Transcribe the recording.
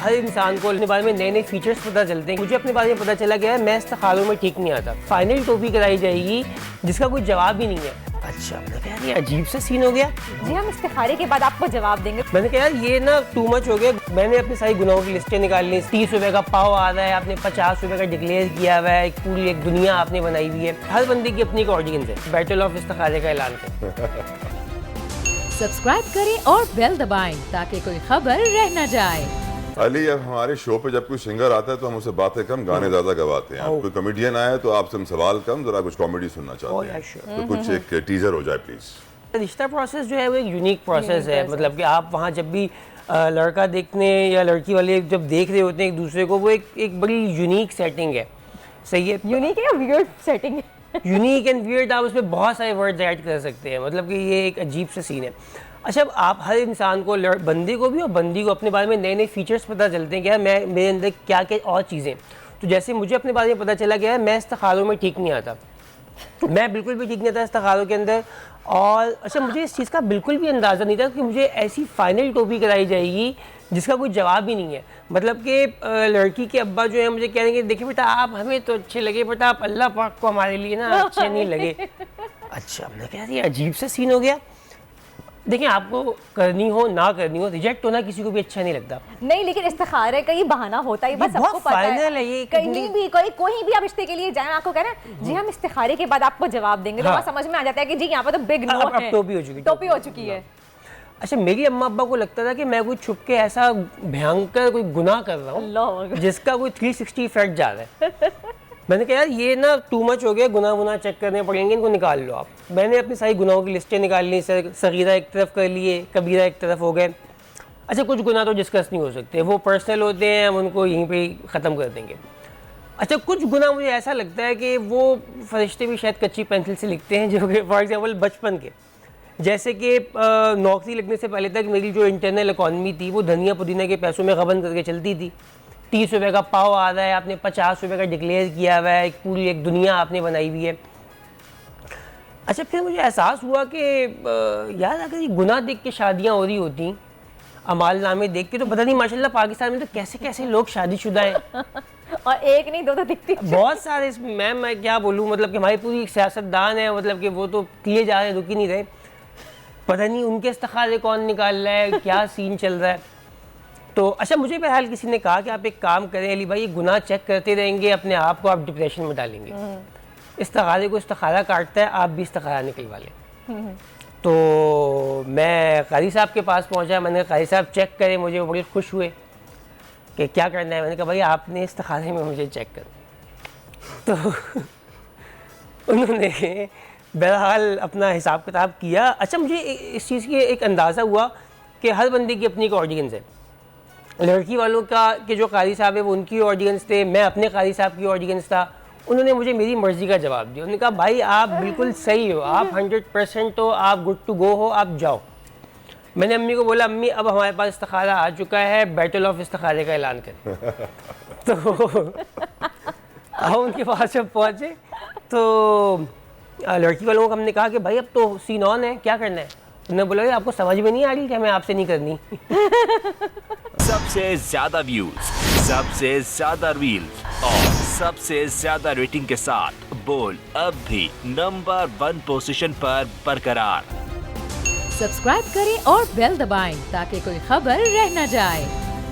ہر انسان کو اپنے بارے میں نئے نئے فیچرز پتہ چلتے ہیں. مجھے اپنے بارے میں پتہ چلا گیا ہے میں استخاروں میں ٹھیک نہیں آتا. فائنل ٹوپی کرائی جائے گی جس کا کوئی جواب ہی نہیں ہے. اچھا میں نے کہا یہ عجیب سا سین ہو گیا. جی ہم استخارے کے بعد آپ کو جواب دیں گے. میں نے کہا یار یہ نا ٹو مچ ہو گیا. میں نے اپنی ساری گناہوں کی لسٹیں نکال لی. 30 روپے کا پاؤ آ رہا ہے, آپ نے 50 روپے کا ڈکلیئر کیا ہوا ہے, پوری ایک دنیا آپ نے بنائی ہوئی ہے. ہر بندے کی اپنی ایک آڈینس ہے. بیٹل آف استخارے کا اعلان کریں. سبسکرائب کریں اور بیل دبائیں تاکہ کوئی خبر رہ نہ جائے. علی اب ہمارے شو پہ جب کوئی سنگر آتا ہے تو ہم اسے باتیں کم گانے زیادہ گواتے ہیں. اب کوئی کمیڈین آیا ہے تو آپ سے ہم سوال کم ذرا کچھ کامیڈی سننا چاہتے ہیں تو کچھ ایک ٹیزر ہو جائے پلیز. رشتہ پروسیس جو ہے وہ ایک یونیک پروسیس ہے. مطلب کہ آپ وہاں جب بھی لڑکا دیکھنے یا لڑکی والے جب دیکھ رہے ہوتے ہیں ایک دوسرے کو, وہ ایک بڑی یونیک سیٹنگ ہے. صحیح ہے, یونیک ہے یا ویئرڈ سیٹنگ ہے؟ یونیک اینڈ ویئرڈ, آپ اس میں بہت سارے ورڈز ایڈ کر سکتے ہیں. مطلب کہ یہ ایک عجیب سا سین ہے. اچھا اب آپ ہر انسان کو, بندے کو بھی اور بندی کو اپنے بارے میں نئے نئے فیچرز پتہ چلتے ہیں کہ میرے اندر کیا کیا اور چیزیں. تو جیسے مجھے اپنے بارے میں پتہ چلا گیا ہے میں استخاروں میں ٹھیک نہیں آتا. میں بالکل بھی ٹھیک نہیں آتا استخاروں کے اندر. اور اچھا مجھے اس چیز کا بالکل بھی اندازہ نہیں تھا کہ مجھے ایسی فائنل ٹوپی کرائی جائے گی جس کا کوئی جواب ہی نہیں ہے. مطلب کہ لڑکی کے ابا جو ہے مجھے کہہ رہے ہیں کہ دیکھیں بیٹا آپ ہمیں تو اچھے لگے بٹ آپ اللہ پاک کو ہمارے لیے نا اچھے نہیں لگے. اچھا میں نے کہا یہ عجیب سا سین ہو گیا. دیکھیں آپ کو کرنی ہو نہ کرنی ہو, ریجیکٹ ہونا کسی کو بھی اچھا نہیں لگتا. نہیں لیکن استخارے کا یہ بہانہ ہوتا ہے, بس سب کو پتہ ہے. کہیں بھی کوئی بھی آپ رشتے کے لیے جائیں, آپ کو کہہ رہے ہیں جی ہم استخارے کے بعد آپ کو جواب دیں گے, تو وہاں سمجھ میں آ جاتا ہے کہ جی یہاں پر تو بگ نو ہے, ٹوپی ہو چکی ہے. اچھا میری اماں ابا کو لگتا تھا کہ میں کوئی چھپ کے ایسا بھیانکر کوئی گناہ کر رہا ہوں جس کا کوئی 360 افیکٹ جا رہا ہے. میں نے کہا یار یہ نا ٹو مچ ہو گیا, گناہ چیک کرنے پڑیں گے, ان کو نکال لو آپ. میں نے اپنی ساری گناہوں کی لسٹیں نکال لی. صغیرہ ایک طرف کر لیے, کبیرہ ایک طرف ہو گئے. اچھا کچھ گناہ تو ڈسکس نہیں ہو سکتے, وہ پرسنل ہوتے ہیں, ہم ان کو یہیں پہ ختم کر دیں گے. اچھا کچھ گناہ مجھے ایسا لگتا ہے کہ وہ فرشتے بھی شاید کچی پینسل سے لکھتے ہیں, جو کہ فار ایگزامپل بچپن کے, جیسے کہ نوکری لگنے سے پہلے تک میری جو انٹرنل اکانومی تھی وہ دھنیا پودینہ کے پیسوں میں غبن کر کے چلتی تھی. 30 روپے کا پاؤ آ رہا ہے, آپ نے 50 روپے کا ڈکلیئر کیا ہوا ہے, پوری ایک دنیا آپ نے بنائی ہوئی ہے. اچھا پھر مجھے احساس ہوا کہ یار اگر یہ گناہ دیکھ کے شادیاں ہو رہی ہوتی, اعمال نامے دیکھ کے, تو پتہ نہیں ماشاء اللہ پاکستان میں تو کیسے کیسے لوگ شادی شدہ ہیں. اور ایک نہیں دو تو دکھتی بہت سارے. اس میں کیا بولوں, مطلب کہ ہماری پوری ایک سیاستدان ہے, مطلب کہ وہ تو کیے جا رہے ہیں, رک ہی نہیں رہے. پتہ نہیں ان کے استخارے کون نکال رہا ہے, کیا سین چل رہا ہے. تو اچھا مجھے بہرحال کسی نے کہا کہ آپ ایک کام کریں علی بھائی, یہ گناہ چیک کرتے رہیں گے اپنے آپ کو آپ ڈپریشن میں ڈالیں گے. استخارے کو استخارہ کاٹتا ہے, آپ بھی استخارہ نکلوا لیں. تو میں قاری صاحب کے پاس پہنچا. میں نے کہا قاری صاحب چیک کریں مجھے. وہ بڑے خوش ہوئے کہ کیا کرنا ہے. میں نے کہا بھائی آپ نے استخارے میں مجھے چیک کرنا. تو انہوں نے بہرحال اپنا حساب کتاب کیا. اچھا مجھے اس چیز کی ایک اندازہ ہوا کہ ہر بندے کی اپنی ایک آڈینس ہے. لڑکی والوں کا کہ جو قاری صاحب ہے وہ ان کی آڈینس تھے, میں اپنے قاری صاحب کی آڈینس تھا. انہوں نے مجھے میری مرضی کا جواب دیا. انہوں نے کہا بھائی آپ بالکل صحیح ہو, آپ 100% ہو, آپ گڈ ٹو گو ہو, آپ جاؤ. میں نے امی کو بولا امی اب ہمارے پاس استخارہ آ چکا ہے, بیٹل آف استخارے کا اعلان کریں. تو ہم ان کے پاس جب پہنچے تو لڑکی والوں کو ہم نے کہا کہ بھائی اب تو سین آن ہے, کیا کرنا ہے. انہوں نے بولا آپ کو سمجھ میں نہیں آ رہی کہ ہمیں آپ سے نہیں کرنی. سب سے زیادہ ویوز, سب سے زیادہ ریلز اور سب سے زیادہ ریٹنگ کے ساتھ بول اب بھی نمبر 1 پوزیشن پر برقرار. سبسکرائب کریں اور بیل دبائیں تاکہ کوئی خبر رہ نہ جائے.